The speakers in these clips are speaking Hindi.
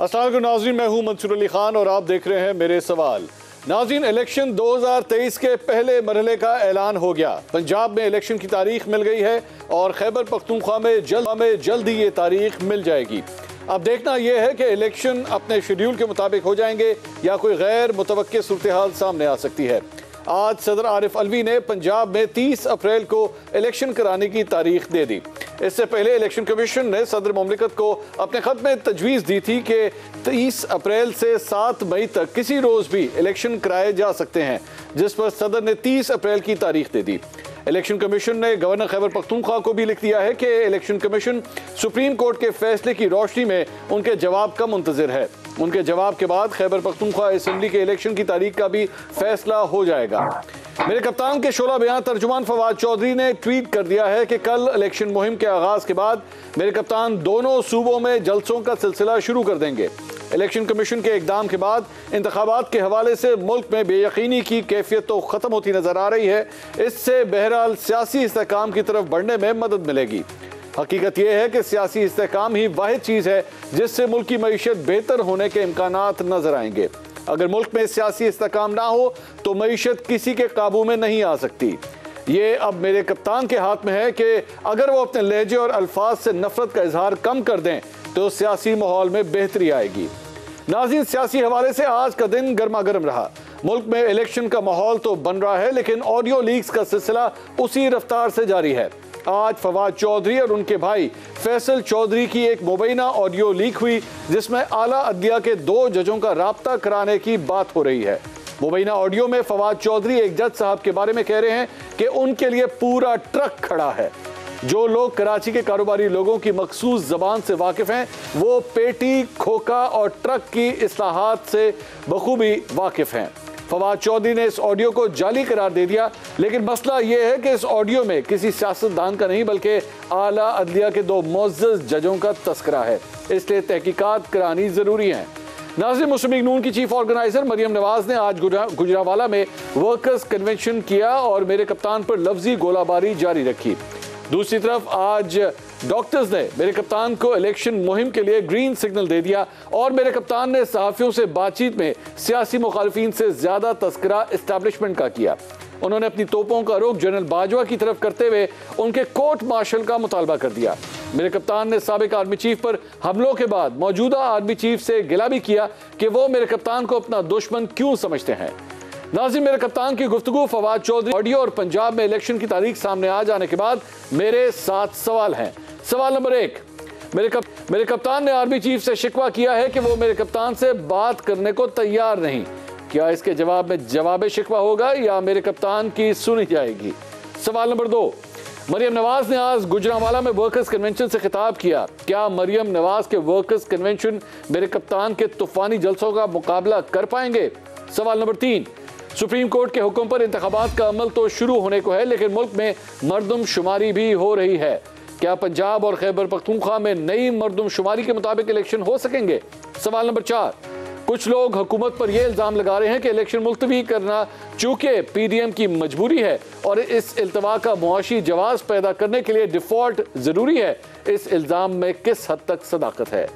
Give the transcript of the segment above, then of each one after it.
अस्सलाम वालेकुम नाज़रीन, मैं हूं मंसूर अली खान और आप देख रहे हैं मेरे सवाल। नाज़रीन, इलेक्शन 2023 के पहले मरहले का ऐलान हो गया। पंजाब में इलेक्शन की तारीख मिल गई है और खैबर पख्तूनख्वा में जल्द ही ये तारीख मिल जाएगी। अब देखना यह है कि इलेक्शन अपने शेड्यूल के मुताबिक हो जाएंगे या कोई गैर मुतवक्के सूरत हाल सामने आ सकती है। आज सदर आरिफ अलवी ने पंजाब में 30 अप्रैल को इलेक्शन कराने की तारीख दे दी। इससे पहले इलेक्शन कमीशन ने सदर मुमलिकत को अपने खत में तजवीज़ दी थी कि 30 अप्रैल से 7 मई तक किसी रोज़ भी इलेक्शन कराए जा सकते हैं, जिस पर सदर ने 30 अप्रैल की तारीख दे दी। इलेक्शन कमीशन ने गवर्नर खैबर पख्तूनख्वा को भी लिख दिया है कि इलेक्शन कमीशन सुप्रीम कोर्ट के फैसले की रोशनी में उनके जवाब का मुंतज़िर है। उनके जवाब के बाद खैबर पख्तूनख्वा असेंबली के इलेक्शन की तारीख का भी फैसला हो जाएगा। मेरे कप्तान के शोला बयान तर्जुमान फवाद चौधरी ने ट्वीट कर दिया है कि कल इलेक्शन मुहिम के आगाज के बाद मेरे कप्तान दोनों सूबों में जलसों का सिलसिला शुरू कर देंगे। इलेक्शन कमीशन के इकदाम के बाद इंतखाबात के हवाले से मुल्क में बेयकीनी की कैफियत तो ख़त्म होती नजर आ रही है। इससे बहरहाल सियासी इस्तेहकाम की तरफ बढ़ने में मदद मिलेगी। हकीकत यह है कि सियासी इस्तेहकाम ही वाहिद चीज़ है जिससे मुल्क की मईशत बेहतर होने के इम्कानात नजर आएंगे। अगर मुल्क में सियासी इस्तेहकाम ना हो तो मईशत किसी के काबू में नहीं आ सकती। ये अब मेरे कप्तान के हाथ में है कि अगर वो अपने लहजे और अल्फाज से नफरत का इजहार कम कर दें तो सियासी माहौल में बेहतरी आएगी। नाज़रीन, सियासी हवाले से आज का दिन गर्मा गर्म रहा। मुल्क में इलेक्शन का माहौल तो बन रहा है, लेकिन ऑडियो लीक्स का सिलसिला उसी रफ्तार से जारी है। आज फवाद चौधरी और उनके भाई फैसल चौधरी की एक मुबैना ऑडियो लीक हुई, जिसमें आला अदलिया के 2 जजों का राब्ता कराने की बात हो रही है। मुबैना ऑडियो में फवाद चौधरी एक जज साहब के बारे में कह रहे हैं कि उनके लिए पूरा ट्रक खड़ा है। जो लोग कराची के कारोबारी लोगों की मखसूस जबान से वाकिफ हैं, वो पेटी, खोखा और ट्रक की इस्लाहात से बखूबी वाकिफ हैं। फवाद चौधरी ने इस ऑडियो को जाली करार दे दिया, लेकिन मसला यह है कि इस ऑडियो में किसी सियासतदान का नहीं बल्कि आला अदलिया के 2 मुअज़्ज़ज़ जजों का तस्करा है। इसलिए तहकीकात करानी जरूरी है। नाज़रीन, मुस्लिम लीग नून की चीफ ऑर्गेनाइजर मरियम नवाज ने आज गुजरावाला में वर्कर्स कन्वेंशन किया और मेरे कप्तान पर लफ्जी गोलाबारी जारी रखी। दूसरी तरफ आज डॉक्टर्स ने मेरे कप्तान को इलेक्शन मुहिम के लिए ग्रीन सिग्नल दे दिया और मेरे कप्तान ने सहाफ़ियों से बातचीत में सियासी मुखालिफिन से ज्यादा तस्करा इस्टेब्लिशमेंट का किया। उन्होंने अपनी तोपों का रुख जनरल बाजवा की तरफ करते हुए उनके कोर्ट मार्शल का मुतालबा कर दिया। मेरे कप्तान ने साबिक आर्मी चीफ पर हमलों के बाद मौजूदा आर्मी चीफ से गिला भी किया कि वो मेरे कप्तान को अपना दुश्मन क्यों समझते हैं। नाज़रीन, मेरे कप्तान की गुफ्तगू, फवाद चौधरी ऑडियो और पंजाब में इलेक्शन की तारीख सामने आ जाने के बाद मेरे 7 सवाल हैं। सवाल नंबर 1, मेरे कप्तान ने आर्मी चीफ से शिकवा किया है कि वो मेरे कप्तान से बात करने को तैयार नहीं। क्या इसके जवाब में जवाब शिकवा होगा या मेरे कप्तान की सुनी जाएगी? सवाल नंबर 2, मरियम नवाज ने आज गुजरांवाला में वर्कर्स कन्वेंशन से खिताब किया। क्या मरियम नवाज के वर्कर्स कन्वेंशन मेरे कप्तान के तूफानी जलसों का मुकाबला कर पाएंगे? सवाल नंबर 3, सुप्रीम कोर्ट के हुक्म पर इंतखाबात का अमल तो शुरू होने को है, लेकिन मुल्क में मरदमशुमारी भी हो रही है। क्या पंजाब और खैबर पख्तूनख्वा में नई मरदमशुमारी के मुताबिक इलेक्शन हो सकेंगे? सवाल नंबर 4, कुछ लोग हुकूमत पर यह इल्ज़ाम लगा रहे हैं कि इलेक्शन मुल्तवी करना चूंकि पीडीएम की मजबूरी है और इस इल्तवा का मुआशी जवाब पैदा करने के लिए डिफॉल्ट जरूरी है। इस इल्ज़ाम में किस हद तक सदाकत है?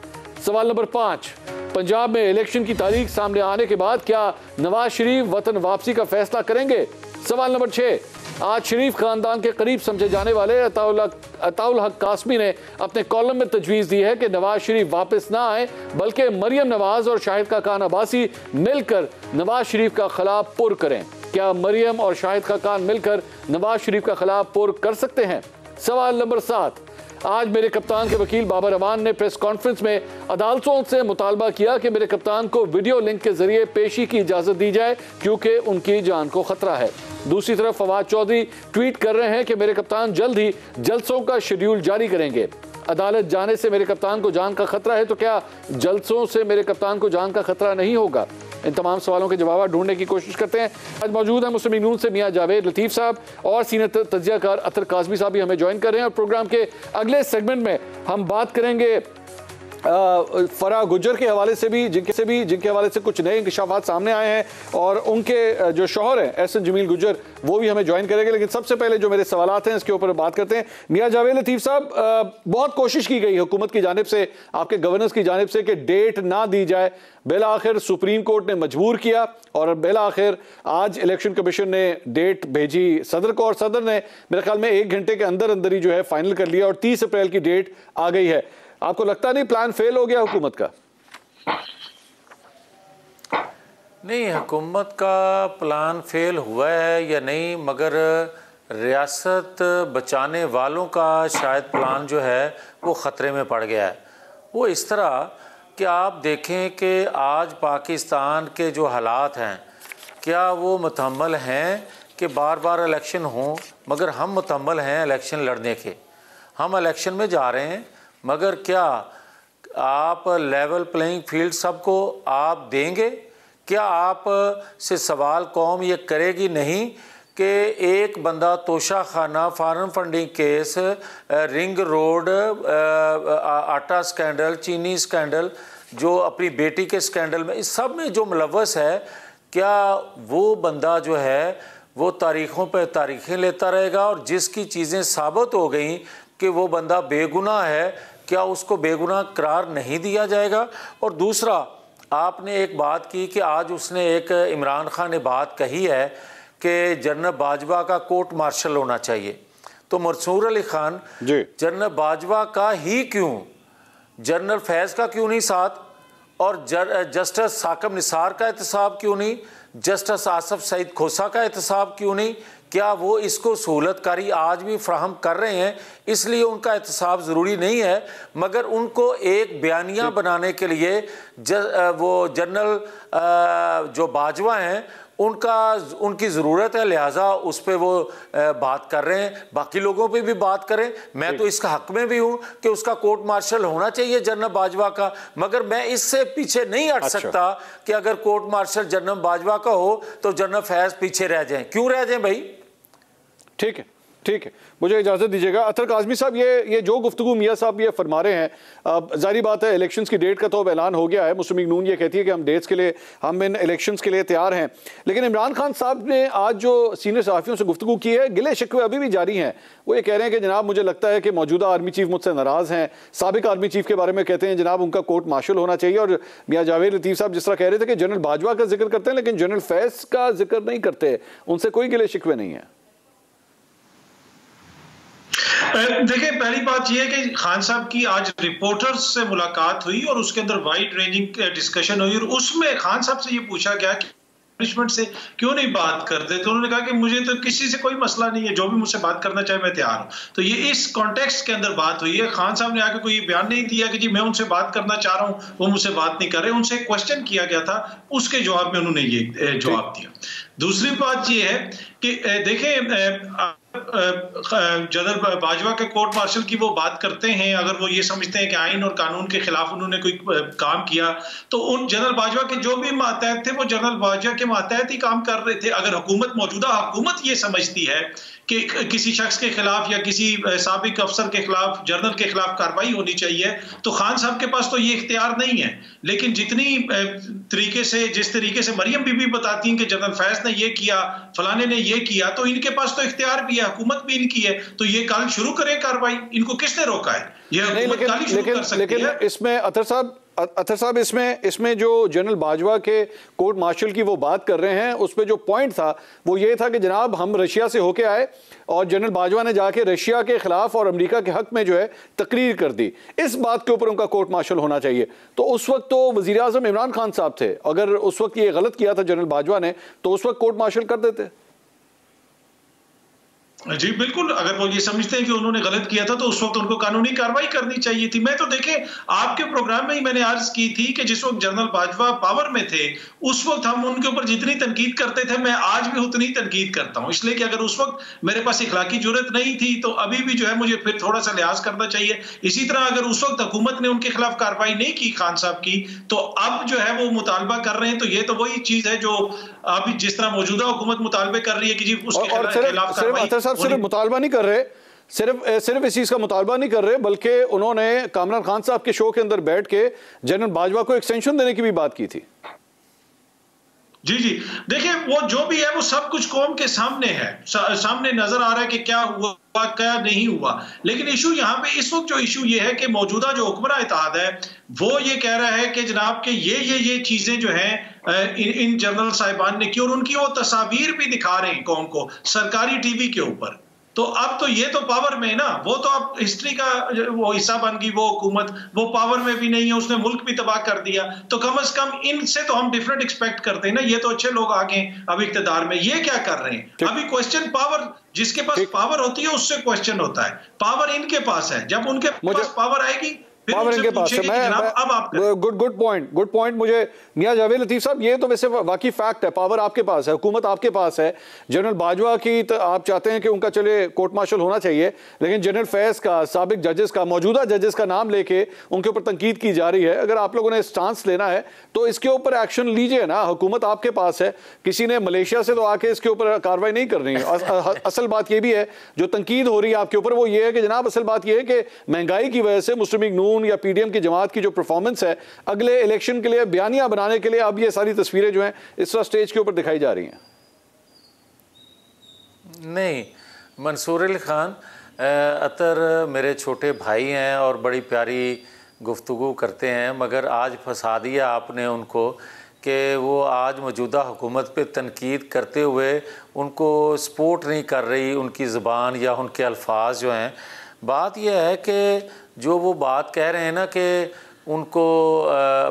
सवाल नंबर 5, पंजाब में इलेक्शन की तारीख सामने आने के बाद क्या नवाज शरीफ वतन वापसी का फैसला करेंगे? सवाल नंबर 6, आज शरीफ खानदान के करीब समझे जाने वाले अताउल हक कासमी ने अपने कॉलम में तजवीज़ दी है कि नवाज शरीफ वापस ना आए, बल्कि मरियम नवाज और शाहिद खाकान अब्बासी मिलकर नवाज शरीफ का खिलाफ पुर करें। क्या मरियम और शाहिद खाकान मिलकर नवाज शरीफ का खिलाफ पुर कर सकते हैं? सवाल नंबर 7, आज मेरे कप्तान के वकील बाबर अवान ने प्रेस कॉन्फ्रेंस में अदालतों से मुतालबा किया कि मेरे कप्तान को वीडियो लिंक के जरिए पेशी की इजाजत दी जाए, क्योंकि उनकी जान को खतरा है। दूसरी तरफ फवाद चौधरी ट्वीट कर रहे हैं कि मेरे कप्तान जल्द ही जलसों का शेड्यूल जारी करेंगे। अदालत जाने से मेरे कप्तान को जान का खतरा है, तो क्या जलसों से मेरे कप्तान को जान का खतरा नहीं होगा? इन तमाम सवालों के जवाब ढूंढने की कोशिश करते हैं। आज मौजूद है मुस्लिम लीग नून से मियां जावेद लतीफ़ साहब और सीनियर तज्जियाकार अतर काज़मी साहब भी हमें ज्वाइन कर रहे हैं। और प्रोग्राम के अगले सेगमेंट में हम बात करेंगे फरा गुज्जर के हवाले से भी जिनके हवाले से कुछ नए इंकशाफात सामने आए हैं, और उनके जो शौहर हैं एहसन जमील गुज्जर, वो भी हमें ज्वाइन करेंगे। लेकिन सबसे पहले जो मेरे सवालात हैं इसके ऊपर बात करते हैं। मियां जावेद लतीफ़ साहब, बहुत कोशिश की गई हुकूमत की जानिब से, आपके गवर्नर्स की जानिब से, कि डेट ना दी जाए। बेला आखिर सुप्रीम कोर्ट ने मजबूर किया और बेला आखिर आज इलेक्शन कमीशन ने डेट भेजी सदर को, और सदर ने मेरे ख्याल में 1 घंटे के अंदर अंदर ही जो है फाइनल कर लिया और 30 अप्रैल की डेट आ गई है। आपको लगता नहीं प्लान फेल हो गया हुकूमत का? नहीं, हुकूमत का प्लान फेल हुआ है या नहीं, मगर रियासत बचाने वालों का शायद प्लान जो है वो ख़तरे में पड़ गया है। वो इस तरह कि आप देखें कि आज पाकिस्तान के जो हालात हैं, क्या वो मुतहम्मल हैं कि बार बार इलेक्शन हों? मगर हम मुतहम्मल हैं इलेक्शन लड़ने के, हम इलेक्शन में जा रहे हैं, मगर क्या आप लेवल प्लेइंग फील्ड सबको आप देंगे? क्या आप से सवाल कौम ये करेगी नहीं कि एक बंदा तोशा खाना, foreign funding case, ring road, आटा स्कैंडल, चीनी स्कैंडल, जो अपनी बेटी के स्कैंडल में, इस सब में जो मुलव्वस है, क्या वो बंदा जो है वो तारीख़ों पर तारीखें लेता रहेगा? और जिसकी चीज़ें साबित हो गई कि वो बंदा बेगुनाह है, क्या उसको बेगुनाह करार नहीं दिया जाएगा? और दूसरा, आपने एक बात की कि आज उसने एक इमरान खान ने बात कही है कि जनरल बाजवा का कोर्ट मार्शल होना चाहिए। तो मंसूर अली खान जनरल बाजवा का ही क्यों, जनरल फैज़ का क्यों नहीं साथ? और जस्टिस साकिब निसार का एहतसाब क्यों नहीं? जस्टिस आसफ सईद खोसा का एहतसाब क्यों नहीं? क्या वो इसको सहूलतकारी आज भी फ्राहम कर रहे हैं, इसलिए उनका एहतसाब ज़रूरी नहीं है? मगर उनको एक बयानिया बनाने के लिए वो जनरल जो बाजवा हैं उनकी ज़रूरत है, लिहाजा उस पर वो बात कर रहे हैं। बाकी लोगों पे भी बात करें, मैं तो इसका हक में भी हूँ कि उसका कोर्ट मार्शल होना चाहिए जनरल बाजवा का, मगर मैं इससे पीछे नहीं हट सकता कि अगर कोर्ट मार्शल जनरल बाजवा का हो तो जनरल फैज़ पीछे रह जाएं। क्यों रह जाएं भाई? ठीक है, ठीक है, मुझे इजाज़त दीजिएगा। अतर काज़मी साहब, ये जो गुफ्तगू मियाँ साहब ये फरमा रहे हैं, जाहिर बात है इलेक्शंस की डेट का तो अब ऐलान हो गया है। मुस्लिम लीग नून ये कहती है कि हम डेट्स के लिए, हम इन इलेक्शंस के लिए तैयार हैं। लेकिन इमरान खान साहब ने आज जो सीनियर सहाफ़ियों से गुफ्तगू की है, गिले शिकवे अभी भी जारी हैं। वो ये कह रहे हैं कि जनाब मुझे लगता है कि मौजूदा आर्मी चीफ मुझसे नाराज़ हैं। साबिक आर्मी चीफ के बारे में कहते हैं जनाब उनका कोर्ट मार्शल होना चाहिए। और मियाँ जावेद लतीफ़ साहब जिस तरह कह रहे थे कि जनरल बाजवा का जिक्र करते हैं लेकिन जनरल फैज़ का जिक्र नहीं करते, उनसे कोई गिले शिकवे नहीं है। देखिए, पहली बात यह है कि खान साहब की आज रिपोर्टर्स से मुलाकात हुई और उसके अंदर वाइड रेंजिंग डिस्कशन हुई, और उसमें खान साहब से ये पूछा गया कि पनिशमेंट से क्यों नहीं बात करते, तो उन्होंने कहा कि मुझे तो किसी से कोई मसला नहीं है, जो भी मुझसे बात करना चाहे मैं तैयार हूं। तो ये इस कॉन्टेक्स्ट के अंदर बात हुई है। खान साहब ने आके कोई बयान नहीं दिया कि जी मैं उनसे बात करना चाह रहा हूं, वो मुझसे बात नहीं कर रहे। उनसे क्वेश्चन किया गया था, उसके जवाब में उन्होंने ये जवाब दिया। दूसरी बात ये है कि देखिए, जनरल बाजवा के कोर्ट मार्शल की वो बात करते हैं, अगर वो ये समझते हैं कि आइन और कानून के खिलाफ उन्होंने कोई काम किया, तो उन जनरल बाजवा के जो भी मातहत थे वो जनरल बाजवा के मातहत ही काम कर रहे थे। अगर हुकूमत, मौजूदा हुकूमत ये समझती है कि किसी शख्स के खिलाफ या किसी साबिक अफसर के खिलाफ, जनरल के खिलाफ कार्रवाई होनी चाहिए, तो खान साहब के पास तो ये इख्तियार नहीं है। लेकिन जिस तरीके से मरियम बीबी बताती हैं कि जनरल फैज ने ये किया, फलाने ने ये किया, तो इनके पास तो इख्तियार भी है, हुकूमत भी इनकी है, तो ये कल शुरू करें कार्रवाई। इनको किसने रोका है? ये हुकूमत कल ही शुरू कर सकती है। इसमें अतर साहब इसमें जो जनरल बाजवा के कोर्ट मार्शल की वो बात कर रहे हैं, उस पर जो पॉइंट था वो ये था कि जनाब हम रशिया से होके आए और जनरल बाजवा ने जाके रशिया के खिलाफ और अमेरिका के हक में जो है तकरीर कर दी। इस बात के ऊपर उनका कोर्ट मार्शल होना चाहिए। तो उस वक्त तो वजीर आजम इमरान खान साहब थे, अगर उस वक्त ये गलत किया था जनरल बाजवा ने तो उस वक्त कोर्ट मार्शल कर देते। जी बिल्कुल, अगर वो ये समझते हैं कि उन्होंने गलत किया था तो उस वक्त उनको कानूनी कार्रवाई करनी चाहिए थी। मैं तो देखें, आपके प्रोग्राम में ही मैंने अर्ज की थी कि जिस वक्त जनरल बाजवा पावर में थे उस वक्त हम उनके ऊपर जितनी तनकीद करते थे, मैं आज भी उतनी तनकीद करता हूं, इसलिए कि अगर उस वक्त मेरे पास इखलाकी जुर्रत नहीं थी तो अभी भी जो है मुझे फिर थोड़ा सा लिहाज करना चाहिए। इसी तरह अगर उस वक्त हुकूमत ने उनके खिलाफ कार्रवाई नहीं की खान साहब की, तो अब जो है वो मुतालबा कर रहे हैं, तो ये तो वही चीज है जो अभी जिस तरह मौजूदा हुकूमत मुतालबे कर रही है कि जी उसके खिलाफ कार्रवाई। सिर्फ मुतालबा नहीं कर रहे, सिर्फ इस चीज़ का मुतालबा नहीं कर रहे, बल्कि उन्होंने कामरान खान साहब के शो के अंदर बैठ के जनरल बाजवा को एक्सटेंशन देने की भी बात की थी। जी जी, देखिए वो जो भी है वो सब कुछ कौम के सामने है, सामने नजर आ रहा है कि क्या हुआ क्या नहीं हुआ। लेकिन इशू यहाँ पे इस वक्त जो इशू ये है कि मौजूदा जो हुक्मरान इत्तेहाद है वो ये कह रहा है कि जनाब के ये चीजें जो हैं इन जनरल साहिबान ने की, और उनकी वो तस्वीर भी दिखा रहे हैं कौम को सरकारी टीवी के ऊपर। तो अब तो ये तो पावर में है ना, वो तो अब हिस्ट्री का वो हिस्सा बन गई वो हुकूमत, वो पावर में भी नहीं है, उसने मुल्क भी तबाह कर दिया। तो कम से कम इनसे तो हम डिफरेंट एक्सपेक्ट करते हैं ना, ये तो अच्छे लोग आगे अब इख्तिदार में, ये क्या कर रहे हैं? अभी क्वेश्चन पावर, जिसके पास पावर होती है उससे क्वेश्चन होता है, पावर इनके पास है, जब उनके पास पावर आएगी पावर इनके पास है। मैं गुड पॉइंट मुझे मियां जावेद लतीफ साहब, ये तो वैसे वाकई फैक्ट है, पावर आपके पास है, हुकूमत आपके पास है। जनरल बाजवा की तो आप चाहते हैं कि उनका चले कोर्ट मार्शल होना चाहिए, लेकिन जनरल फैज का, साबिक जजेस का, मौजूदा जजेस का नाम लेके उनके ऊपर तनकीद की जा रही है। अगर आप लोगों ने स्टांस लेना है तो इसके ऊपर एक्शन लीजिए ना, हुकूमत आपके पास है। किसी ने मलेशिया से तो आके इसके ऊपर कार्रवाई नहीं करनी है। असल बात यह भी है, जो तनकीद हो रही है आपके ऊपर वो ये है कि जनाब असल बात यह है कि महंगाई की वजह से मुस्लिम लीग नून या पीडीएम की जमात की जो परफॉर्मेंस है अगले इलेक्शन के लिए बयानियां बनाने के लिए अब ये सारी तस्वीरें जो हैं इस तरह स्टेज के ऊपर दिखाई जा रही हैं। नहीं, मंसूर अली खान अतर मेरे छोटे भाई हैं और बड़ी प्यारी गुफ्तगू करते हैं, मगर आज फंसा दिया आपने उनको कि वो आज मौजूदा हुकूमत पे तनकीद करते हुए उनको सपोर्ट नहीं कर रही, उनकी ज़बान या उनके अल्फाज जो हैं। बात यह है कि जो वो बात कह रहे हैं ना कि उनको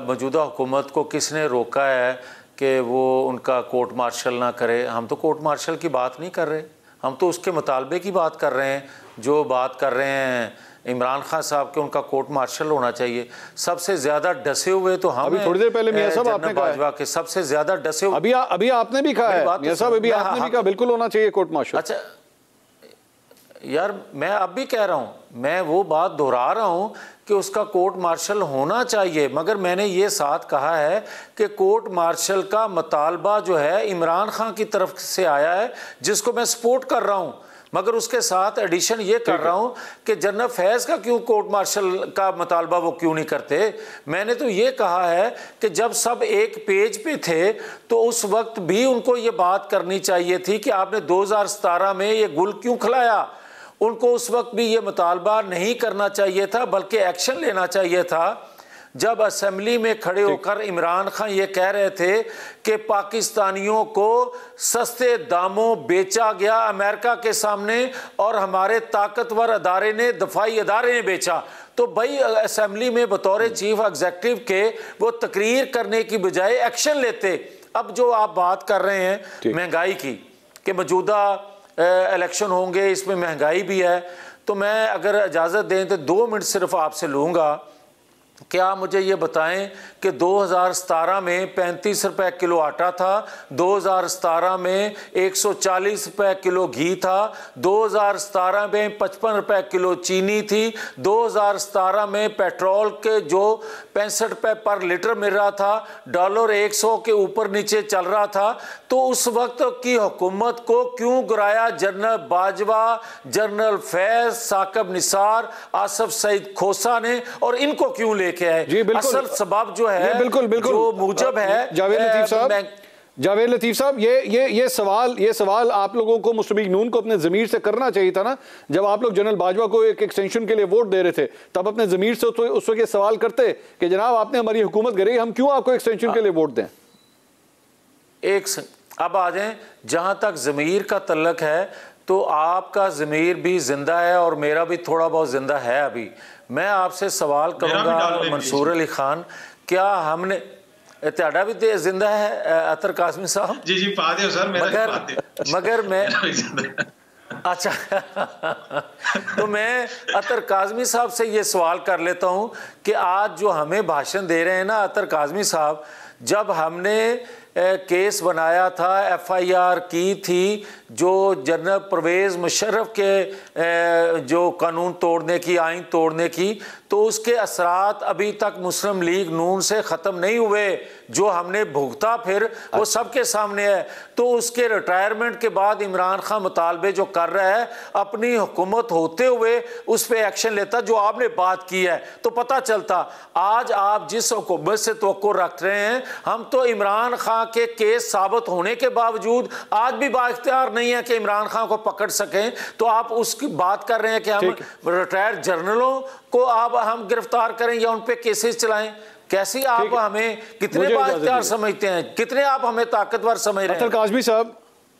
मौजूदा हुकूमत को किसने रोका है कि वो उनका कोर्ट मार्शल ना करे। हम तो कोर्ट मार्शल की बात नहीं कर रहे, हम तो उसके मुतालबे की बात कर रहे हैं। जो बात कर रहे हैं इमरान खान साहब के, उनका कोर्ट मार्शल होना चाहिए। सबसे ज़्यादा डसे हुए तो हम अभी थोड़ी देर पहले मियां साहब आपने कहा के सबसे ज़्यादा डसे हुए अभी आपने भी कहा है मियां साहब, अभी आपने भी कहा बिल्कुल होना चाहिए कोर्ट मार्शल। अच्छा यार, मैं अब भी कह रहा हूँ, मैं वो बात दोहरा रहा हूँ कि उसका कोर्ट मार्शल होना चाहिए, मगर मैंने ये साथ कहा है कि कोर्ट मार्शल का मुतालबा जो है इमरान खान की तरफ से आया है, जिसको मैं सपोर्ट कर रहा हूँ, मगर उसके साथ एडिशन ये कर रहा हूँ कि जनरल फैज़ का क्यों कोर्ट मार्शल का मुतालबा वो क्यों नहीं करते। मैंने तो ये कहा है कि जब सब एक पेज पे थे तो उस वक्त भी उनको ये बात करनी चाहिए थी कि आपने 2017 में ये गुल क्यों खिलाया। उनको उस वक्त भी ये मुतालबा नहीं करना चाहिए था, बल्कि एक्शन लेना चाहिए था। जब असेंबली में खड़े होकर इमरान खान ये कह रहे थे कि पाकिस्तानियों को सस्ते दामों बेचा गया अमेरिका के सामने और हमारे ताकतवर अदारे ने, दफाई अदारे ने बेचा, तो भाई असेंबली में बतौर चीफ एग्जीक्यूटिव के वो तकरीर करने की बजाय एक्शन लेते। अब जो आप बात कर रहे हैं महंगाई की कि मौजूदा इलेक्शन होंगे, इसमें महंगाई भी है, तो मैं अगर इजाज़त दें तो 2 मिनट सिर्फ आपसे लूँगा। क्या मुझे ये बताएं कि 2017 में 35 रुपए किलो आटा था, 2017 में 140 रुपए किलो घी था, 2017 में 55 रुपए किलो चीनी थी, 2017 में पेट्रोल के जो 65 रुपए पर लीटर मिल रहा था, डॉलर 100 के ऊपर नीचे चल रहा था। तो उस वक्त की हुकूमत को क्यों गिराया जनरल बाजवा, जनरल फैज, साकिब निसार, आसफ सईद खोसा ने, और इनको क्यों लेके आए? असल सबब जो है बिल्कुल जो मूजब है जावेद लतीफ साहब, ये सवाल आप लोगों को, मुस्लिम लीग नून को अपने ज़मीर से करना चाहिए था ना। जब आप लोग जनरल बाजवा को एक एक्सटेंशन के लिए वोट दे रहे थे तब अपने ज़मीर से उस वक्त ये सवाल करते कि जनाब आपने हमारी हुकूमत गिराई, हम क्यों आपको एक्सटेंशन के लिए वोट दें। अब आ जाएं, जहां तक ज़मीर का तल्लक है तो आपका ज़मीर भी जिंदा है और मेरा भी थोड़ा बहुत जिंदा है। अभी मैं आपसे सवाल करूंगा मंसूर अली खान, क्या हमने त्याड़ा भी जिंदा है अतर काज़मी साहब? जी जी पा दे सर, मगर मैं अच्छा तो मैं अतर काज़मी साहब से ये सवाल कर लेता हूँ कि आज जो हमें भाषण दे रहे हैं ना अतर काज़मी साहब, जब हमने केस बनाया था, FIR की थी जो जनरल परवेज़ मुशर्रफ के जो कानून तोड़ने की, आइन तोड़ने की, तो उसके असरात अभी तक मुस्लिम लीग नून से ख़त्म नहीं हुए। जो हमने भुगता फिर वो सबके सामने है। तो उसके रिटायरमेंट के बाद इमरान खान मुतालबे जो कर रहा है, अपनी हुकूमत होते हुए उस पर एक्शन लेता, जो आपने बात की है तो पता चलता। आज आप जिस हुकूमत से तवक्को रख रहे हैं, हम तो इमरान खान के केस साबित होने के बावजूद आज भी बाइख्तियार नहीं है कि इमरान खान को पकड़ सकें। तो आप उसकी बात कर रहे हैं कि हम रिटायर्ड जनरलों को आप हम गिरफ्तार करें या उन पे केसेस चलाएं। कैसी आप हमें कितने बाइख्तियार समझते हैं, कितने आप हमें ताकतवर समझ रहे हैं?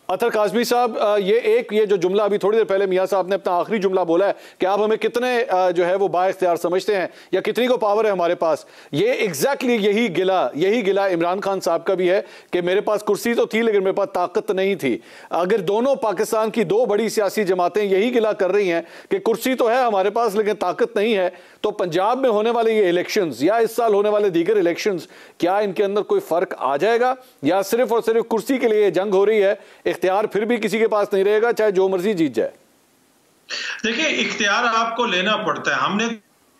अतर काज़मी साहब, ये जो जुमला अभी थोड़ी देर पहले मियां साहब ने अपना आखिरी जुमला बोला है कि आप हमें कितने जो है वो बाइख्तियार समझते हैं या कितनी को पावर है हमारे पास, ये एग्जैक्टली यही गिला इमरान खान साहब का भी है कि मेरे पास कुर्सी तो थी लेकिन मेरे पास ताकत नहीं थी। अगर दोनों पाकिस्तान की दो बड़ी सियासी जमातें यही गिला कर रही हैं कि कुर्सी तो है हमारे पास लेकिन ताकत नहीं है, तो पंजाब में होने वाले ये इलेक्शंस या इस साल होने वाले दीगर इलेक्शंस, क्या इनके अंदर कोई फर्क आ जाएगा या सिर्फ और सिर्फ कुर्सी के लिए जंग हो रही है, इख्तियार फिर भी किसी के पास नहीं रहेगा चाहे जो मर्जी जीत जाए? देखिए, इख्तियार आपको लेना पड़ता है। हमने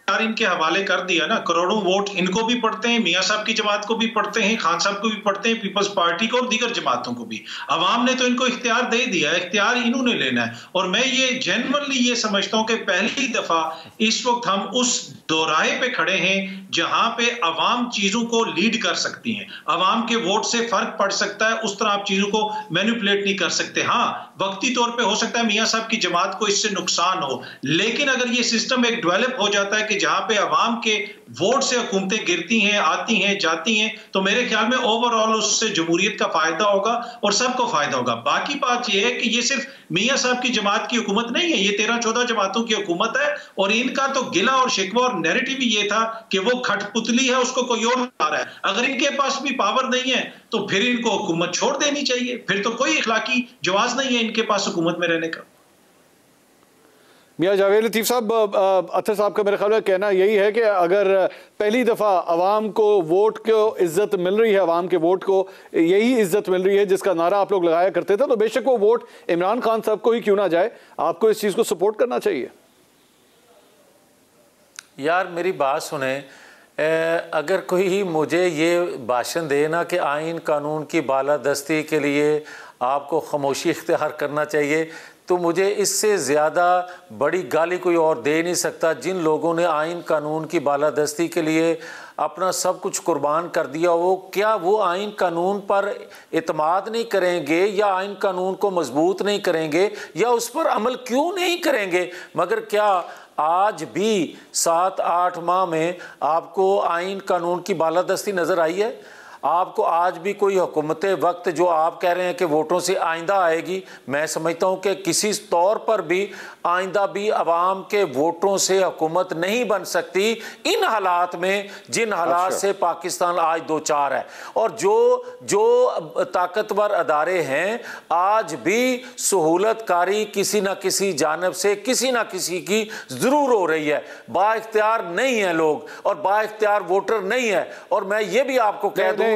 इनके हवाले कर दिया ना, करोड़ों वोट इनको भी पड़ते हैं, मियां साहब की जमात को भी पड़ते हैं, खान साहब को भी पड़ते हैं, पीपल्स पार्टी को और दीगर जमातों को भी। अवाम ने तो इनको इख्तियार दे दिया, इख्तियार इन्होंने लेना है। और मैं ये जेन्युइनली ये समझता हूं कि पहली दफा इस वक्त हम उस दोराहे पे खड़े हैं जहां पे अवाम चीजों को लीड कर सकती हैं, अवाम के वोट से फर्क पड़ सकता है, उस तरह आप चीजों को मैनिपुलेट नहीं कर सकते। हाँ, वक्ती तौर पे हो सकता है मियां साहब की जमात को इससे नुकसान हो, लेकिन अगर ये सिस्टम एक डेवलप हो जाता है कि जहां पे अवाम के वोट से हुकूमतें गिरती हैं, आती हैं, जाती हैं, तो मेरे ख्याल में ओवरऑल उससे जमहूरियत का फायदा होगा और सबको फायदा होगा। बाकी बात यह है कि ये सिर्फ मियां साहब की जमात की हुकूमत नहीं है, ये 13-14 जमातों की हुकूमत है और इनका तो गिला और शिकवा और नैरेटिव ये था कि वो खटपुतली है, उसको कोई और ला रहा है। अगर इनके पास भी पावर नहीं है तो फिर इनको हुकूमत छोड़ देनी चाहिए, फिर तो कोई इखलाकी जवाज नहीं है इनके पास हुकूमत में रहने का। मियां जावेद लतीफ साहब, अतर साहब का मेरे ख्याल में कहना यही है कि अगर पहली दफ़ा अवाम को वोट को इज्जत मिल रही है, अवाम के वोट को यही इज्जत मिल रही है जिसका नारा आप लोग लगाया करते थे, तो बेशक वो वोट इमरान खान साहब को ही क्यों ना जाए, आपको इस चीज़ को सपोर्ट करना चाहिए। यार मेरी बात सुने, अगर कोई मुझे ये भाषण दे ना कि आइन कानून की बालादस्ती के लिए आपको खामोशी इख्तियार करना चाहिए, तो मुझे इससे ज़्यादा बड़ी गाली कोई और दे नहीं सकता। जिन लोगों ने आइन कानून की बालादस्ती के लिए अपना सब कुछ कुर्बान कर दिया, वो क्या वो आइन कानून पर इत्माद नहीं करेंगे या आइन कानून को मजबूत नहीं करेंगे या उस पर अमल क्यों नहीं करेंगे? मगर क्या आज भी 7-8 माह में आपको आइन कानून की बालादस्ती नज़र आई है? आपको आज भी कोई हुकूमत वक्त जो आप कह रहे हैं कि वोटों से आइंदा आएगी, मैं समझता हूं कि किसी तौर पर भी आइंदा भी अवाम के वोटों से हुकूमत नहीं बन सकती इन हालात में जिन हालात से पाकिस्तान आज दो चार है। और जो ताकतवर अदारे हैं आज भी सहूलतकारी किसी न किसी जानब से किसी न किसी की ज़रूर हो रही है। बाइख्तियार नहीं है लोग और बाइख्तियार वोटर नहीं है। और मैं ये भी आपको कह दूं,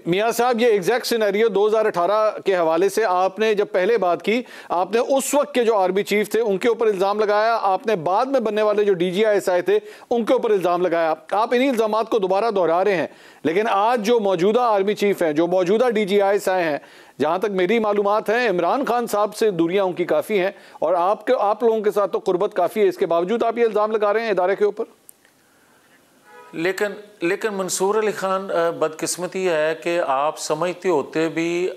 मियां साहब ये एग्जैक्ट सिनेरियो 2018 के हवाले से आपने जब पहले बात की, आपने उस वक्त के जो आर्मी चीफ थे उनके ऊपर इल्जाम लगाया, आपने बाद में बनने वाले जो DGIS थे उनके ऊपर इल्जाम लगाया। आप इन्हीं इल्जाम को दोबारा दोहरा रहे हैं, लेकिन आज जो मौजूदा आर्मी चीफ हैं, जो मौजूदा DGIS हैं, जहां तक मेरी मालूमात है इमरान खान साहब से दूरियां उनकी काफी हैं और आप लोगों के साथ तो कुर्बत काफी है, इसके बावजूद आप ये इल्जाम लगा रहे हैं इदारे के ऊपर। लेकिन मंसूर अली खान, बदकिस्मती है कि आप समझते होते भी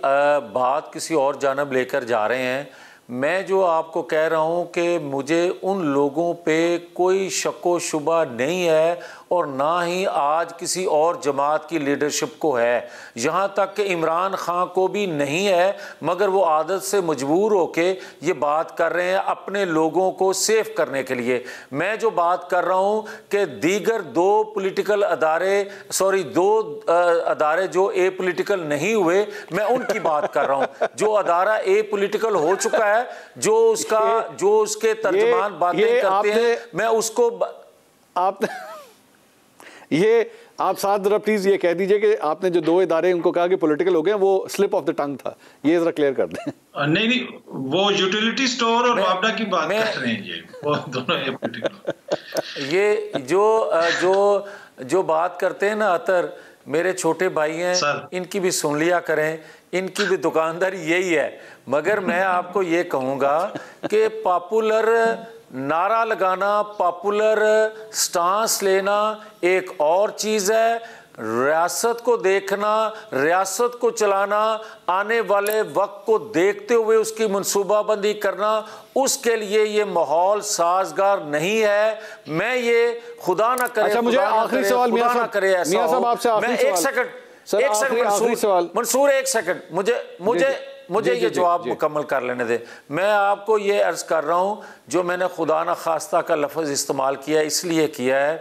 बात किसी और जानब लेकर जा रहे हैं। मैं जो आपको कह रहा हूं कि मुझे उन लोगों पे कोई शक्को शुबा नहीं है और ना ही आज किसी और जमात की लीडरशिप को है, यहाँ तक कि इमरान खान को भी नहीं है, मगर वो आदत से मजबूर होके ये बात कर रहे हैं अपने लोगों को सेफ करने के लिए। मैं जो बात कर रहा हूँ कि दीगर दो अदारे जो ए पोलिटिकल नहीं हुए, मैं उनकी बात कर रहा हूँ। जो अदारा ए पोलिटिकल हो चुका है, जो उसके तर्जमान बातें करते हैं, मैं उसको आप साथ जरा प्लीज ये कह दीजिए कि आपने जो दो इदारे उनको कहा कि पॉलिटिकल हो गए, वो स्लिप ऑफ द टंग था, ये जरा क्लियर कर दें। नहीं, वो यूटिलिटी स्टोर और वापडा की बात कर रहे हैं, ये वो दोनों पॉलिटिकल। ये जो बात करते हैं ना अतर, मेरे छोटे भाई हैं, इनकी भी सुन लिया करें, इनकी भी दुकानदारी यही है। मगर मैं आपको ये कहूँगा कि पॉपुलर नारा लगाना, पॉपुलर स्टांस लेना एक और चीज़ है, रियासत को देखना, रियासत को चलाना, आने वाले वक्त को देखते हुए उसकी मनसूबाबंदी करना, उसके लिए ये माहौल साजगार नहीं है। मैं ये खुदा ना करे, अच्छा, मुझे आखिरी सवाल मियां साहब आपसे आखिरी सवाल। एक सेकंड मंसूर, एक सेकंड, मुझे ये जवाब मुकम्मल कर लेने दे। मैं आपको ये अर्ज कर रहा हूँ, जो मैंने खुदा ना खास्ता का लफ्ज़ इस्तेमाल किया इसलिए किया है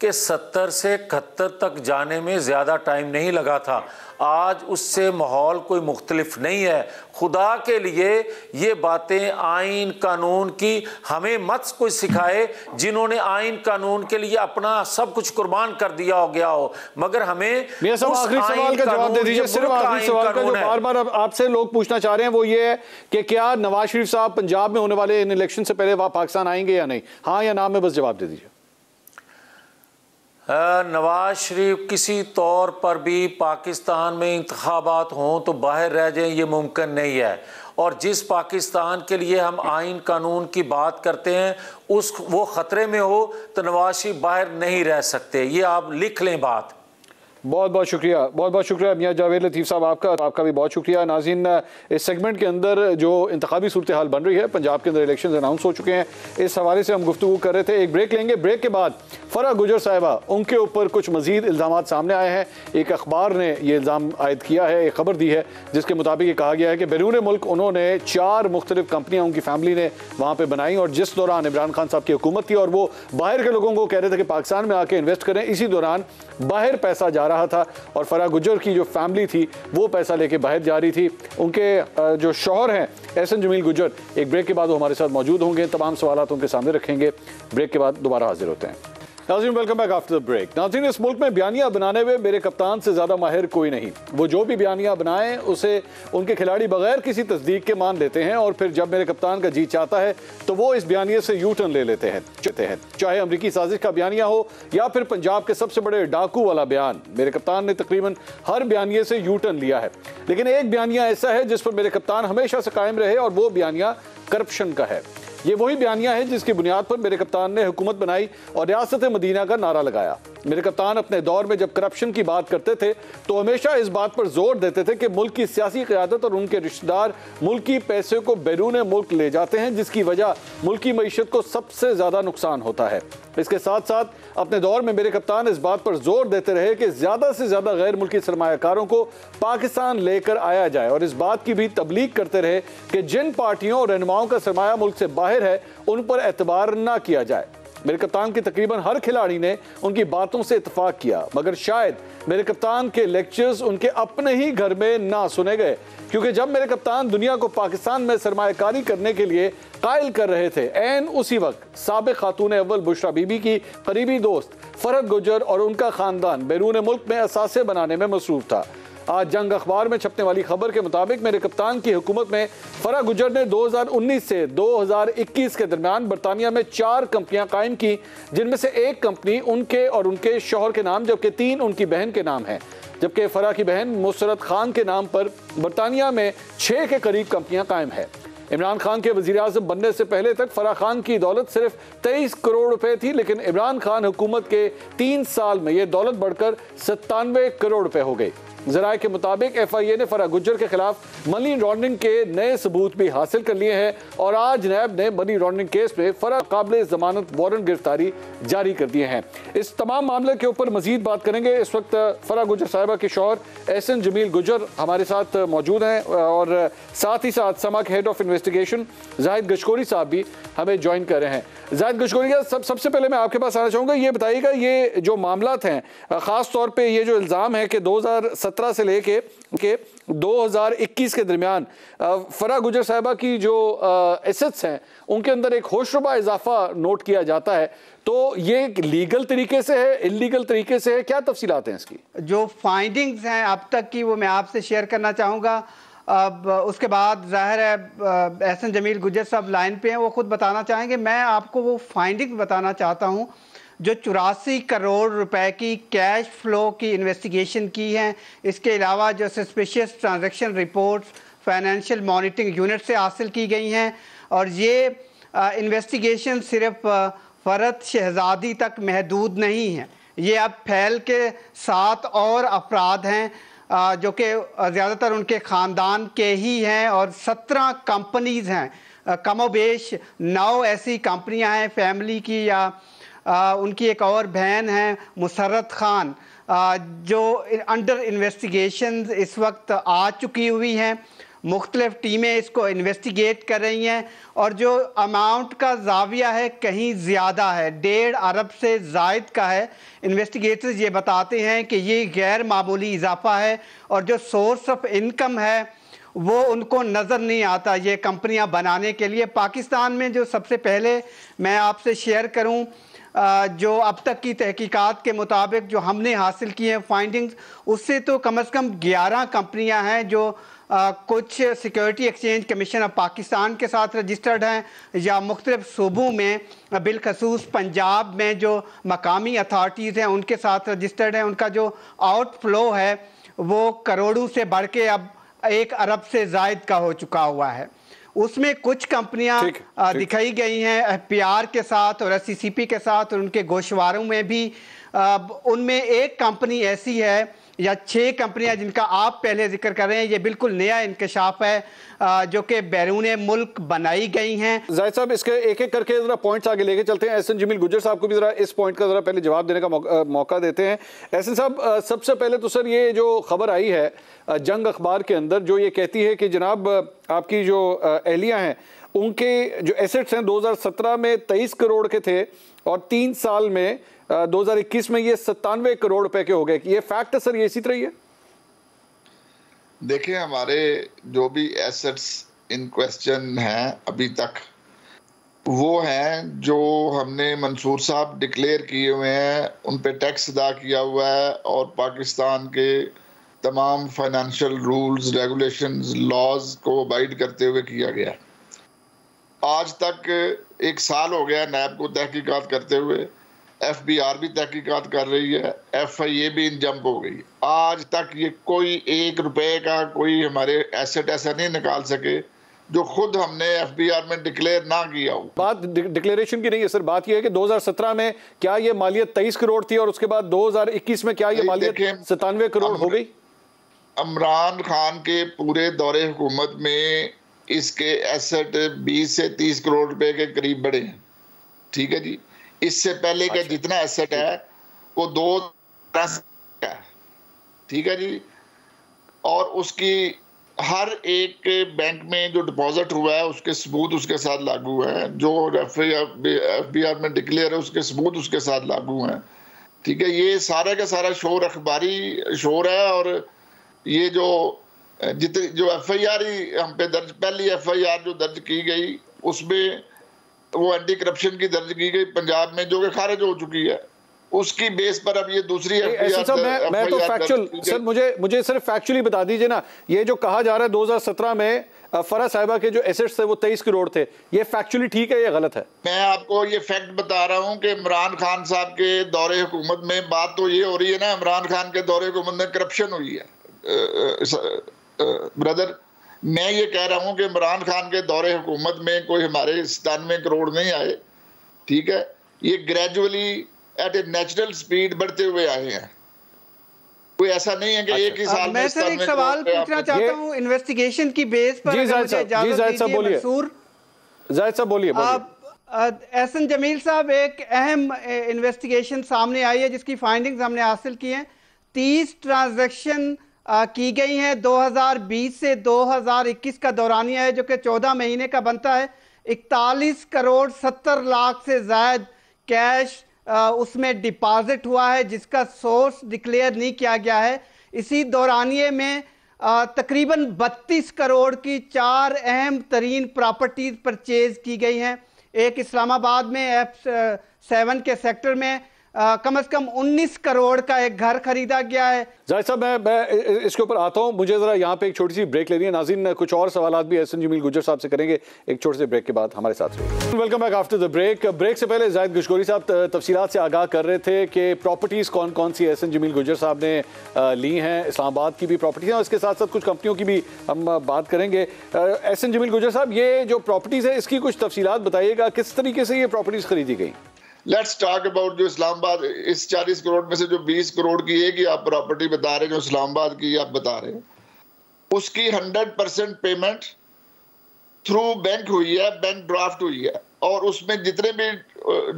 कि 70 से 71 तक जाने में ज़्यादा टाइम नहीं लगा था। आज उससे माहौल कोई मुख्तलिफ नहीं है। खुदा के लिए ये बातें आइन कानून की हमें मत कोई सिखाए, जिन्होंने आइन कानून के लिए अपना सब कुछ कुर्बान कर दिया हो गया हो। मगर हमें आखिरी सवाल का जवाब दे दीजिए, सिर्फ आखिरी सवाल का जो बार बार आपसे लोग पूछना चाह रहे हैं वो ये है कि क्या नवाज शरीफ साहब पंजाब में होने वाले इन इलेक्शन से पहले वह पाकिस्तान आएंगे या नहीं? हाँ या ना में बस जवाब दे दीजिए। नवाज शरीफ किसी तौर पर भी पाकिस्तान में इंतखाबात हों तो बाहर रह जाएं, ये मुमकिन नहीं है। और जिस पाकिस्तान के लिए हम आइन कानून की बात करते हैं वो ख़तरे में हो तो नवाज शरीफ बाहर नहीं रह सकते। ये आप लिख लें बात। बहुत बहुत शुक्रिया मियां जावेद लतीफ़ साहब, आपका भी बहुत शुक्रिया। नाज़रीन, इस सेगमेंट के अंदर जो इंतखाबी सूरत हाल बन रही है, पंजाब के अंदर इलेक्शन अनाउंस हो चुके हैं, इस हवाले से हम गुफ्तगू कर रहे थे। एक ब्रेक लेंगे, ब्रेक के बाद फराह गुजर साहिबा, उनके ऊपर कुछ मजीद इल्ज़ाम सामने आए हैं। एक अखबार ने ये इल्ज़ाम आयद किया है, एक खबर दी है जिसके मुताबिक ये कहा गया है कि बैरून मुल्क उन्होंने 4 मुख्तलिफ कंपनियाँ उनकी फैमिली ने वहाँ पर बनाई, और जिस दौरान इमरान खान साहब की हुकूमत थी और वो बाहर के लोगों को कह रहे थे कि पाकिस्तान में आके इन्वेस्ट करें, इसी दौरान बाहर पैसा जा रहा था और फराह गुजर की जो फैमिली थी वो पैसा लेके बाहर जा रही थी। उनके जो शौहर हैं एहसन जमील गुजर, एक ब्रेक के बाद वो हमारे साथ मौजूद होंगे, तमाम सवालात उनके सामने रखेंगे। ब्रेक के बाद दोबारा हाजिर होते हैं। नाज़रीन, welcome back after the break. नाज़रीन, इस मुल्क में बयानियाँ बनाने में मेरे कप्तान से ज़्यादा माहिर कोई नहीं। वो जो भी बयानियाँ बनाएं उसे उनके खिलाड़ी बगैर किसी तस्दीक के मान लेते हैं, और फिर जब मेरे कप्तान का जी चाहता है तो वो इस बयानिए से यू टर्न ले लेते हैं। चाहे अमरीकी साजिश का बयानिया हो या फिर पंजाब के सबसे बड़े डाकू वाला बयान, मेरे कप्तान ने तकरीबन हर बयानिए से यू टर्न लिया है। लेकिन एक बयानिया ऐसा है जिस पर मेरे कप्तान हमेशा से कायम रहे, और वो बयानिया करप्शन का है। ये वही बयानिया है जिसकी बुनियाद पर मेरे कप्तान ने हुकूमत बनाई और रियासत मदीना का नारा लगाया। मेरे कप्तान अपने दौर में जब करप्शन की बात करते थे तो हमेशा इस बात पर जोर देते थे कि मुल्क की सियासी क़यादत और उनके रिश्तेदार मुल्की पैसे को बैरून मुल्क ले जाते हैं, जिसकी वजह मुल्की मईशत को सबसे ज़्यादा नुकसान होता है। इसके साथ साथ अपने दौर में मेरे कप्तान इस बात पर जोर देते रहे कि ज़्यादा से ज़्यादा गैर मुल्की सरमायाकारों को पाकिस्तान लेकर आया जाए, और इस बात की भी तबलीग करते रहे कि जिन पार्टियों और रहनुमाओं का सरमाया मुल्क से बाहर है उन पर एतबार ना किया जाए। मेरे कप्तान के तकरीबन हर खिलाड़ी ने उनकी बातों से इत्तेफाक किया, मगर शायद मेरे कप्तान के लेक्चर्स उनके अपने ही घर में ना सुने गए, क्योंकि जब मेरे कप्तान दुनिया को पाकिस्तान में सरमायाकारी करने के लिए कायल कर रहे थे, ऐन उसी वक्त साबिक खातून अव्वल बुशरा बीबी की करीबी दोस्त फरहत गुजर और उनका खानदान बैरून मुल्क में असासे बनाने में मसरूफ था। आज जंग अखबार में छपने वाली खबर के मुताबिक मेरे कप्तान की हुकूमत में फराह गुजर ने 2019 से 2021 के दरमियान बरतानिया में 4 कंपनियां कायम की, जिनमें से एक कंपनी उनके और उनके शौहर के नाम, जबकि 3 उनकी बहन के नाम है। जबकि फराह की बहन मुसरत खान के नाम पर बरतानिया में 6 के करीब कंपनियां कायम है। इमरान खान के वज़ीर आज़म बनने से पहले तक फराह खान की दौलत सिर्फ 23 करोड़ रुपए थी, लेकिन इमरान खान हुकूमत के 3 साल में यह दौलत बढ़कर 97 करोड़ रुपए हो गई। ज़राए के मुताबिक FIA ने फराह गुजर के खिलाफ मनी लॉन्ड्रिंग के नए सबूत भी हासिल कर लिए हैं, और आज नैब ने मनी लॉन्ड्रिंग केस में फराह काबिल जमानत वारंट गिरफ्तारी जारी कर दिए हैं। इस तमाम मामले के ऊपर मजीद बात करेंगे। इस वक्त फराह गुजर साहिबा के शौहर एहसन जमील गुजर हमारे साथ मौजूद हैं, और साथ ही साथ समा के हेड ऑफ इन्वेस्टिगेशन जाहिद गशकोरी साहब भी हमें ज्वाइन कर रहे हैं। जाहिद गशकोरी का सबसे पहले मैं आपके पास आना चाहूँगा, ये बताइएगा ये जो मामलात हैं, ख़ास तौर पर ये जो इल्ज़ाम है कि 2017 से लेके 2021 के दरमियान फराह गुजर साहिबा की जो एसेट्स हैं उनके अंदर एक होशरुबा इजाफा नोट किया जाता है, तो ये लीगल तरीके से है, इलीगल तरीके से है, क्या तफसीलात हैं इसकी? जो फाइंडिंग्स हैं अब तक की वो मैं आपसे शेयर करना चाहूँगा। अब उसके बाद ज़ाहिर है एहसन जमील गुज्जर साहब लाइन पे हैं, वो खुद बताना चाहेंगे। मैं आपको वो फाइंडिंग बताना चाहता हूँ जो 84 करोड़ रुपए की कैश फ्लो की इन्वेस्टिगेशन की है। इसके अलावा जो suspicious transaction reports financial monitoring unit से हासिल की गई हैं, और ये इन्वेस्टिगेशन सिर्फ फ़रत शहज़ादी तक महदूद नहीं है, ये अब फैल के 7 और अफराद हैं जो कि ज़्यादातर उनके ख़ानदान के ही हैं, और 17 कंपनीज़ हैं। कमोबेश 9 ऐसी कंपनियां हैं फैमिली की, या उनकी एक और बहन है मुसर्रत ख़ान जो अंडर इन्वेस्टिगेशन इस वक्त आ चुकी हुई हैं। मुख्तलिफ टीमें इसको इन्वेस्टिगेट कर रही हैं, और जो अमाउंट का जाविया है कहीं ज़्यादा है, 1.5 अरब से ज़ायद का है। इन्वेस्टिगेटर्स ये बताते हैं कि ये गैर मामूली इजाफा है, और जो सोर्स ऑफ इनकम है वो उनको नज़र नहीं आता ये कंपनियां बनाने के लिए। पाकिस्तान में जो सबसे पहले मैं आपसे शेयर करूं, जो अब तक की तहकीकात के मुताबिक जो हमने हासिल की हैं फाइंडिंग्स, उससे तो कम से कम 11 कंपनियां हैं जो कुछ security exchange commission of Pakistan के साथ रजिस्टर्ड हैं, या मुख्तलिफ सूबों में बिलखसूस पंजाब में जो मकामी अथॉरिटीज़ हैं उनके साथ रजिस्टर्ड हैं। उनका जो आउटफ्लो है वो करोड़ों से बढ़ के अब 1 अरब से ज़ायद का हो चुका हुआ है। उसमें कुछ कंपनियां दिखाई गई हैं एफपीआर के साथ और एससीसीपी के साथ, और उनके गोशवारों में भी उनमें एक कंपनी ऐसी है या 6 कंपनियां जिनका आप पहले जिक्र कर रहे हैं, ये बिल्कुल नया इंकशाफ है जो कि बैरून मुल्क बनाई गई हैं। जाहिद साहब, इसके एक एक करके जरा पॉइंट्स आगे लेके चलते हैं। एहसन जमील गुज्जर साहब को भी जरा इस पॉइंट का जरा पहले जवाब देने का मौका देते हैं। एहसन साहब, सबसे पहले तो सर ये जो खबर आई है जंग अखबार के अंदर, जो ये कहती है कि जनाब आपकी जो एहलिया हैं उनके जो एसेट्स हैं 2017 में 23 करोड़ के थे, और 3 साल में 2021 में ये 97 करोड़ रुपए के हो गए। ये फैक्ट है सर, ये इसी तरह ही है? देखिए, हमारे जो भी एसेट्स इन क्वेश्चन हैं अभी तक, वो हैं जो हमने मंसूर साहब डिक्लेयर किए हुए हैं, उन पे टैक्स अदा किया हुआ है, और पाकिस्तान के तमाम फाइनेंशियल रूल्स, रेगुलेशंस, लॉज को अबाइड करते हुए किया गया। आज तक 1 साल हो गया नैब को तहकीकात करते हुए, एफबीआर भी तहकीकात कर रही है, एफआईए भी इन जंप हो गई। आज तक ये कोई 1 रुपए का कोई हमारे एसेट ऐसा नहीं निकाल सके जो खुद हमने एफबीआर में डिक्लेयर ना किया हो। बात डिक्लेरेशन की नहीं है सर, बात यह है कि 2017 में क्या ये मालियत 23 करोड़ थी, और उसके बाद 2021 में क्या ये मालियत 97 करोड़ हो गई? इमरान खान के पूरे दौरे हुकूमत में इसके एसेट 20 से 30 करोड़ रुपए के करीब बढ़े हैं। ठीक है जी। इससे पहले का जितना एसेट है वो 2 है। ठीक है जी। और उसकी हर एक बैंक में जो डिपॉजिट हुआ है उसके सबूत उसके साथ लागू है, जो एफबीआर में डिक्लेयर है उसके सबूत उसके साथ लागू हैं। ठीक है। ये सारा का सारा शोर अखबारी शोर है, और ये जो एफआईआर हम पे दर्ज, पहली एफआईआर जो दर्ज की गई उसमें वो एंटी करप्शन की दर्ज की गई पंजाब में, जो कि खारिज हो चुकी है। उसकी बेस पर अब ये दूसरी एफआईआर। मैं तो फैक्चुअल सर, मुझे सिर्फ फैक्चुअली बता दीजिए ना, ये जो कहा जा रहा है 2017 में फरा साहिबा के जो एसेट्स थे वो 23 करोड़ थे, ये फैक्चुअली ठीक है या गलत है? मैं आपको ये फैक्ट बता रहा हूँ कि इमरान खान साहब के दौरे हुकूमत में बात तो ये हो रही है ना, इमरान खान के दौरे हुकूमत में करप्शन हुई है। ब्रदर, मैं ये कह रहा हूं कि इमरान खान के दौरे हुकूमत में कोई हमारे 97 करोड़ नहीं आए। ठीक है। ये gradually at a natural speed बढ़ते हुए आए हैं, कोई ऐसा नहीं है कि एक ही साल में। मैं सर एक सवाल पूछना चाहता हूं इन्वेस्टिगेशन की बेस पर। जी जाहिद साहब बोलिए। जाहिद साहब बोलिए। एहसन जमील साहब, एक अहम इन्वेस्टिगेशन सामने आई है जिसकी फाइंडिंग्स हमने हासिल की हैं। 30 ट्रांजैक्शन की गई हैं 2020 से 2021 का दौरानिया है, जो कि 14 महीने का बनता है। 41 करोड़ 70 लाख से ज़ायद कैश उसमें डिपॉजिट हुआ है, जिसका सोर्स डिक्लेयर नहीं किया गया है। इसी दौरानिए में तकरीबन 32 करोड़ की 4 अहम तरीन प्रॉपर्टीज परचेज की गई हैं। एक इस्लामाबाद में F7 के सेक्टर में कम से कम 19 करोड़ का एक घर खरीदा गया है। जाहिद साहब, मैं इसके ऊपर आता हूँ, मुझे ज़रा यहाँ पे एक छोटी सी ब्रेक लेनी है। नाज़रीन, कुछ और सवालात भी एहसन जमील गुज्जर साहब से करेंगे एक छोटे से ब्रेक के बाद। हमारे साथ रहिए। Welcome back after the break. Break से पहले जाहिद गुशगोरी साहब तफसीलात से आगाह कर रहे थे कि प्रॉपर्टीज़ कौन कौन सी एहसन जमील गुज्जर साहब ने ली हैं। इस्लामाबाद की भी प्रॉपर्टी है और इसके साथ साथ कुछ कंपनियों की भी हम बात करेंगे। एहसन जमील गुज्जर साहब, ये जो प्रॉपर्टीज़ है इसकी कुछ तफसीलात बताइएगा, किस तरीके से ये प्रॉपर्टीज़ खरीदी गई? लेट्स टॉक अबाउट जो इस्लामाबाद, इस 40 करोड़ में से जो 20 करोड़ की है कि आप प्रॉपर्टी बता रहे हैं, जो इस्लामाबाद की आप बता रहे हैं, उसकी 100% पेमेंट थ्रू बैंक हुई है, बैंक ड्राफ्ट हुई है, और उसमें जितने भी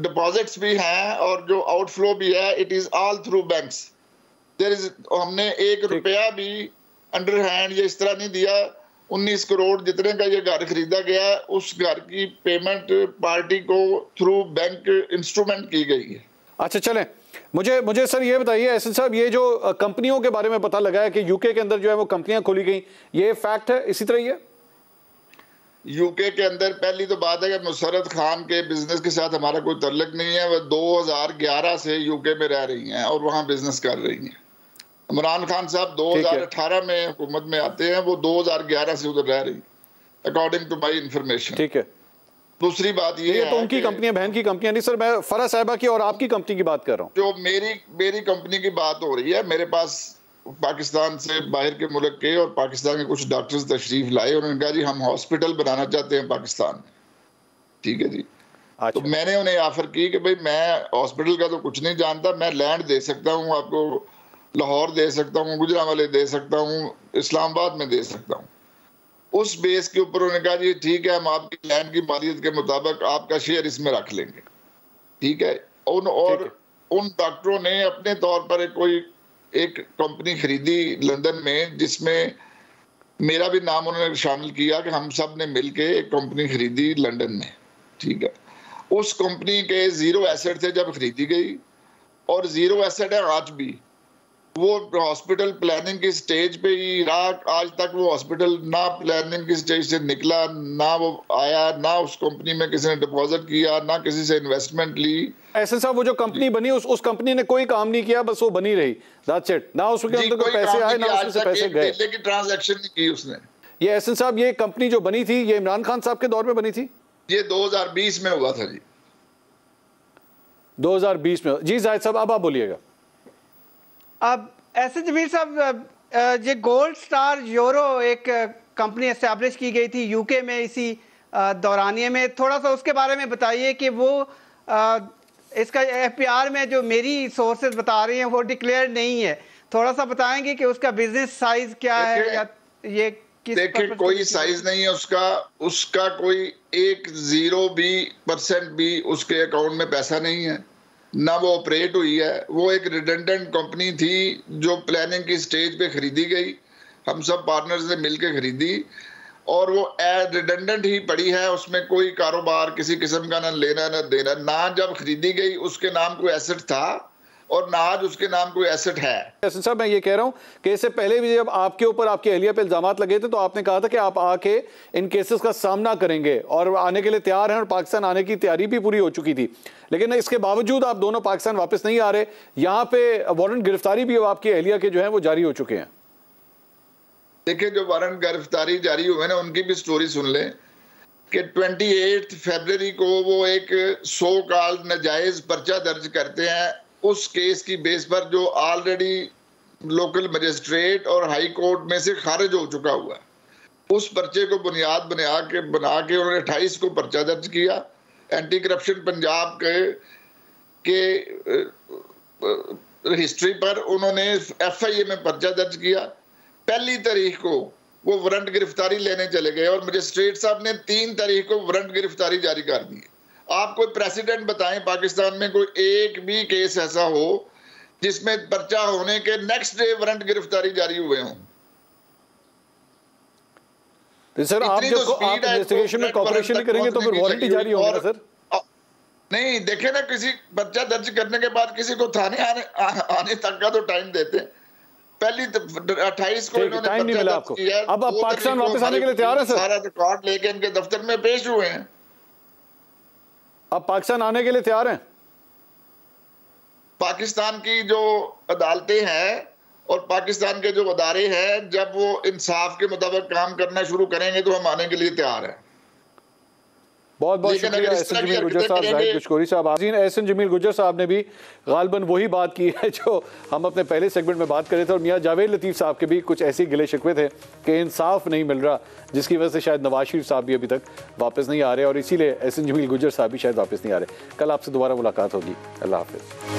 डिपॉजिट्स भी हैं और जो आउटफ्लो भी है, it is all through banks. There is, हमने 1 रुपया भी अंडर हैंड या इस तरह नहीं दिया। 19 करोड़ जितने का ये घर खरीदा गया, उस घर की पेमेंट पार्टी को थ्रू बैंक इंस्ट्रूमेंट की गई है। अच्छा, चलें, मुझे सर ये बताइए एहसन साहब, ये जो कंपनियों के बारे में पता लगा है कि यूके के अंदर जो है वो कंपनियां खोली गई, ये फैक्ट है इसी तरह ही है? यूके के अंदर पहली तो बात है कि मुशर्रत खान के बिजनेस के साथ हमारा कोई तल्लुक नहीं है। वह 2011 से यूके में रह रही हैं और वहाँ बिजनेस कर रही हैं। इमरान खान साहब 2018 में हुकूमत में आते हैं, वो 2011 से उधर रह रही, अकॉर्डिंग टू माई इंफॉर्मेशन। ठीक है। दूसरी बात ये तो उनकी कंपनियां, बहन की कंपनियां नहीं सर, मैं फरा साहिबा की और आपकी कंपनी की बात कर रहा हूँ। जो मेरी कंपनी की बात हो रही है, मेरे पास पाकिस्तान से बाहर के मुल्क के और पाकिस्तान के कुछ डॉक्टर्स तशरीफ लाए। उन्होंने कहा जी हम हॉस्पिटल बनाना चाहते हैं पाकिस्तान में। ठीक है जी। अच्छा। तो मैंने उन्हें ऑफर की कि भाई मैं हॉस्पिटल का तो कुछ नहीं जानता, मैं लैंड दे सकता हूँ आपको, लाहौर दे सकता हूँ, गुजरांवाले दे सकता हूँ, इस्लामाबाद में दे सकता हूँ। उस बेस के ऊपर उन्होंने कहा जी ठीक है, हम आपकी लैंड की मालियत के मुताबिक आपका शेयर इसमें रख लेंगे। ठीक है। उन डॉक्टरों ने अपने तौर पर एक कंपनी खरीदी लंदन में, जिसमें मेरा भी नाम उन्होंने शामिल किया कि हम सब ने मिलके एक कंपनी खरीदी लंदन में। ठीक है। उस कंपनी के 0 एसेट थे जब खरीदी गई, और 0 एसेट है आज भी। वो हॉस्पिटल प्लानिंग की स्टेज पे ही रहा, आज तक वो हॉस्पिटल ना प्लानिंग की स्टेज से निकला, ना वो आया, ना उस कंपनी में किसी ने डिपॉजिट किया, ना किसी से इन्वेस्टमेंट ली। ऐसे साहब, वो जो कंपनी बनी उस कंपनी ने कोई काम नहीं किया, बस वो बनी रही, दैट्स इट। ना उसके अंदर कोई पैसे आए, ना उसमें से पैसे गए, लेकिन ट्रांजैक्शन नहीं की उसने। ये एहसन साहब, ये कंपनी जो बनी थी, ये इमरान खान साहब के दौर में बनी थी? ये 2020 में हुआ था जी। 2020 में। जी जाहिद साहब, अब आप बोलिएगा। अब ऐसे जमील साहब, ये गोल्ड स्टार यूरो एक कंपनी एस्टैब्लिश की गई थी यूके में इसी दौरानिए में, थोड़ा सा उसके बारे में बताइए कि वो इसका एफपीआर में जो मेरी सोर्सेज बता रही हैं वो डिक्लेयर नहीं है। थोड़ा सा बताएंगे कि उसका बिजनेस साइज क्या है, या ये देखिए कोई साइज नहीं है उसका कोई 1% भी उसके अकाउंट में पैसा नहीं है, ना वो ऑपरेट हुई है। वो एक रिडंडेंट कंपनी थी जो प्लानिंग की स्टेज पे खरीदी गई, हम सब पार्टनर्स ने मिलकर खरीदी, और वो रिडंडेंट ही पड़ी है। उसमें कोई कारोबार किसी किस्म का ना लेना ना देना, ना जब खरीदी गई उसके नाम कोई एसेट था और ना आज उसके नाम कोई एसेट है। एहसन साहब, मैं ये कह रहा हूँ कि इससे पहले भी जब आपके ऊपर आपकी अहलिया पे इल्जामात लगे थे तो आपने कहा था कि आप आके इन केसेस का सामना करेंगे और आने के लिए तैयार हैं, और पाकिस्तान आने की तैयारी भी पूरी हो चुकी थी। लेकिन इसके बावजूद आप दोनों पाकिस्तान वापस नहीं आ रहे। यहाँ पे वारंट गिरफ्तारी भी आपकी अहलिया के जो है वो जारी हो चुके हैं। देखिए, जो वारंट गिरफ्तारी जारी हुए ना, उनकी भी स्टोरी सुन लें कि 28 फरवरी को वो एक सो कॉल्ड नाजायज पर्चा दर्ज करते हैं। उस केस की बेस पर जो ऑलरेडी लोकल मजिस्ट्रेट और हाई कोर्ट में से खारिज हो चुका हुआ है, उस पर्चे को बुनियाद बना के उन्होंने 28 को पर्चा दर्ज किया। एंटी करप्शन पंजाब के हिस्ट्री पर उन्होंने FIA में पर्चा दर्ज किया। 1 तारीख को वो वारंट गिरफ्तारी लेने चले गए और मजिस्ट्रेट साहब ने 3 तारीख को वारंट गिरफ्तारी जारी कर दी। आप कोई प्रेसिडेंट बताएं पाकिस्तान में कोई एक भी केस ऐसा हो जिसमें पर्चा होने के नेक्स्ट डे वारंट गिरफ्तारी जारी हुए हों। तो सर आप इन्वेस्टिगेशन में कोऑपरेशन नहीं करेंगे तो फिर वारंट ही जारी होगा सर? नहीं, देखे ना, किसी पर्चा दर्ज करने के बाद किसी को थाने आने तक का तो टाइम देते हैं। पहली 28 को इन्होंने टाइम नहीं मिला आपको। अब आप पाकिस्तान वापस आने के लिए तैयार हैं सर? सारा रिकॉर्ड लेके इनके दफ्तर में पेश हुए हैं। आप पाकिस्तान आने के लिए तैयार हैं? पाकिस्तान की जो अदालतें हैं और पाकिस्तान के जो अदारे हैं, जब वो इंसाफ के मुताबिक काम करना शुरू करेंगे तो हम आने के लिए तैयार हैं। बहुत बहुत शुक्रिया एहसन जमील गुज्जर साहब, जाहिद बिश्कोरी साहब। एहसन जमील गुज्जर साहब ने भी गालिबन वही बात की है जो हम अपने पहले सेगमेंट में बात कर रहे थे, और मियां जावेद लतीफ़ साहब के भी कुछ ऐसे गिले शिकवे थे कि इंसाफ नहीं मिल रहा, जिसकी वजह से शायद नवाज शरीफ साहब भी अभी तक वापस नहीं आ रहे, और इसीलिए एहसन जमील गुज्जर साहब भी शायद वापस नहीं आ रहे। कल आपसे दोबारा मुलाकात होगी। अल्लाह हाफिज़।